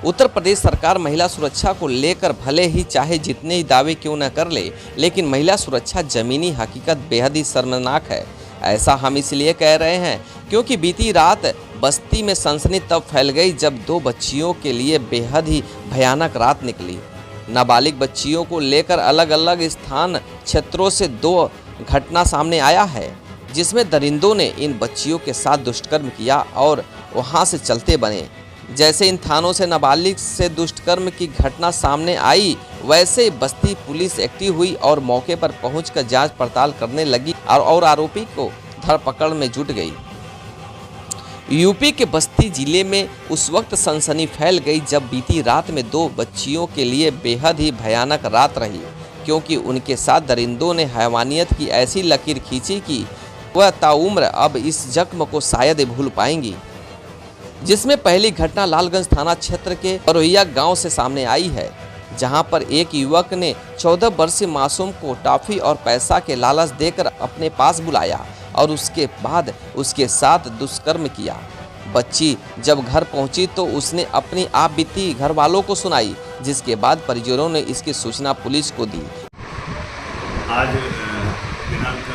उत्तर प्रदेश सरकार महिला सुरक्षा को लेकर भले ही चाहे जितने ही दावे क्यों न कर ले, लेकिन महिला सुरक्षा जमीनी हकीकत बेहद ही शर्मनाक है। ऐसा हम इसलिए कह रहे हैं क्योंकि बीती रात बस्ती में सनसनी तब फैल गई जब दो बच्चियों के लिए बेहद ही भयानक रात निकली। नाबालिग बच्चियों को लेकर अलग अलग स्थान क्षेत्रों से दो घटना सामने आया है, जिसमें दरिंदों ने इन बच्चियों के साथ दुष्कर्म किया और वहां से चलते बने। जैसे इन थानों से नाबालिग से दुष्कर्म की घटना सामने आई, वैसे बस्ती पुलिस एक्टिव हुई और मौके पर पहुंचकर जांच पड़ताल करने लगी और आरोपी को धरपकड़ में जुट गई। यूपी के बस्ती जिले में उस वक्त सनसनी फैल गई जब बीती रात में दो बच्चियों के लिए बेहद ही भयानक रात रही, क्योंकि उनके साथ दरिंदों ने हैवानियत की ऐसी लकीर खींची कि वह ताउम्र अब इस जख्म को शायद भूल पाएंगी। जिसमें पहली घटना लालगंज थाना क्षेत्र के बरोहिया गांव से सामने आई है, जहां पर एक युवक ने 14 वर्षीय मासूम को टॉफी और पैसा के लालच देकर अपने पास बुलाया और उसके बाद उसके साथ दुष्कर्म किया। बच्ची जब घर पहुंची तो उसने अपनी आप बीती घर वालों को सुनाई, जिसके बाद परिजनों ने इसकी सूचना पुलिस को दी। आज दिनांक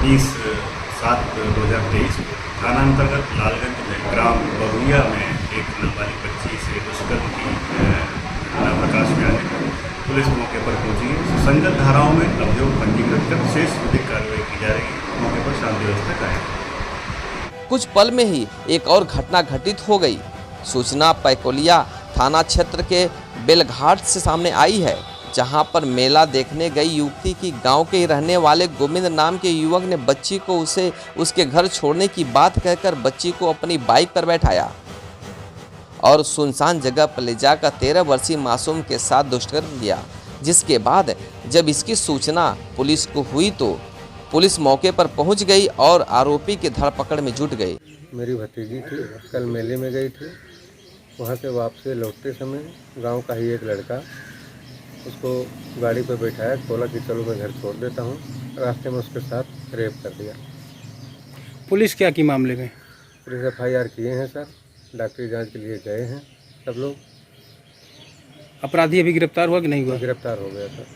30/7/2023 थाना अंतर्गत लालगंज में ग्राम बरुइया में एक नाबालिग बच्ची से दुष्कर्म की घटना प्रकाश में आई। पुलिस मौके पर पहुंची है। सुसंगत धाराओं में अभियोग पंजीकृत कर शेष विधिक कार्रवाई की जा रही है। मौके पर शांति व्यवस्था कायम। कुछ पल में ही एक और घटना घटित हो गई। सूचना पैकोलिया थाना क्षेत्र के बेलघाट से सामने आई है, जहां पर मेला देखने गई युवती की गांव के रहने वाले गोविंद नाम के युवक ने बच्ची को उसे उसके घर छोड़ने की बात कहकर बच्ची को अपनी बाइक पर बैठाया और सुनसान जगह पर ले जाकर 13 वर्षीय मासूम के साथ दुष्कर्म किया। जिसके बाद जब इसकी सूचना पुलिस को हुई तो पुलिस मौके पर पहुंच गई और आरोपी की धरपकड़ में जुट गई। मेरी भतीजी थी, कल मेले में गई थी। वहाँ से वापसी लौटते समय गांव का ही एक लड़का उसको गाड़ी पर बैठाया, बोला कि चलो मैं घर छोड़ देता हूँ। रास्ते में उसके साथ रेप कर दिया। पुलिस क्या की मामले में? पुलिस FIR किए हैं सर, डॉक्टरी जांच के लिए गए हैं सब लोग। अपराधी अभी गिरफ्तार हुआ कि नहीं हुआ? गिरफ्तार हो गया सर।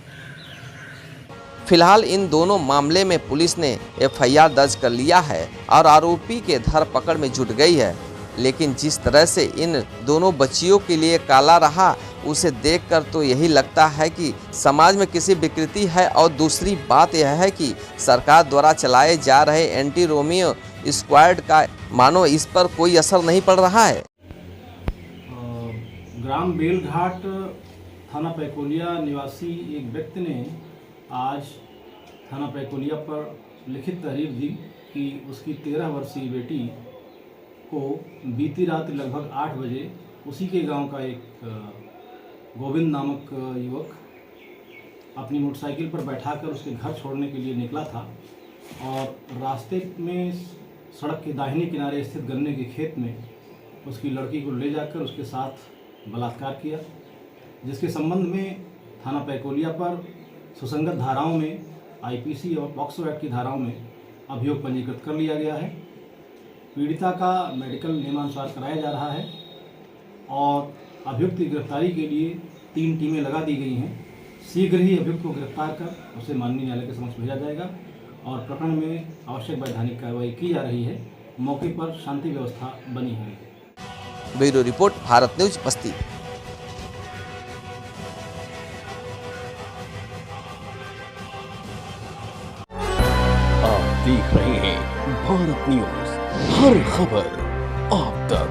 फिलहाल इन दोनों मामले में पुलिस ने FIR दर्ज कर लिया है और आरोपी के धरपकड़ में जुट गई है। लेकिन जिस तरह से इन दोनों बच्चियों के लिए काला रहा, उसे देखकर तो यही लगता है कि समाज में किसी विकृति है। और दूसरी बात यह है कि सरकार द्वारा चलाए जा रहे एंटी रोमियो स्क्वाड का मानो इस पर कोई असर नहीं पड़ रहा है। ग्राम बेलघाट थाना पैकोलिया निवासी एक व्यक्ति ने आज थाना पैकोलिया पर लिखित तहरीर दी कि उसकी 13 वर्षीय बेटी को बीती रात लगभग 8 बजे उसी के गांव का एक गोविंद नामक युवक अपनी मोटरसाइकिल पर बैठाकर उसके घर छोड़ने के लिए निकला था और रास्ते में सड़क के दाहिने किनारे स्थित गन्ने के खेत में उसकी लड़की को ले जाकर उसके साथ बलात्कार किया, जिसके संबंध में थाना पैकोलिया पर सुसंगत धाराओं में IPC और पॉक्सो एक्ट की धाराओं में अभियोग पंजीकृत कर लिया गया है। पीड़िता का मेडिकल नियमानुसार कराया जा रहा है और अभियुक्त की गिरफ्तारी के लिए 3 टीमें लगा दी गई हैं। शीघ्र ही अभियुक्त को गिरफ्तार कर उसे माननीय न्यायालय के समक्ष भेजा जाएगा और प्रकरण में आवश्यक वैधानिक कार्रवाई की जा रही है। मौके पर शांति व्यवस्था बनी हुई है। ब्यूरो रिपोर्ट, भारत न्यूज, बस्ती। आप देख रहे हैं भारत न्यूज, हर खबर आप तक।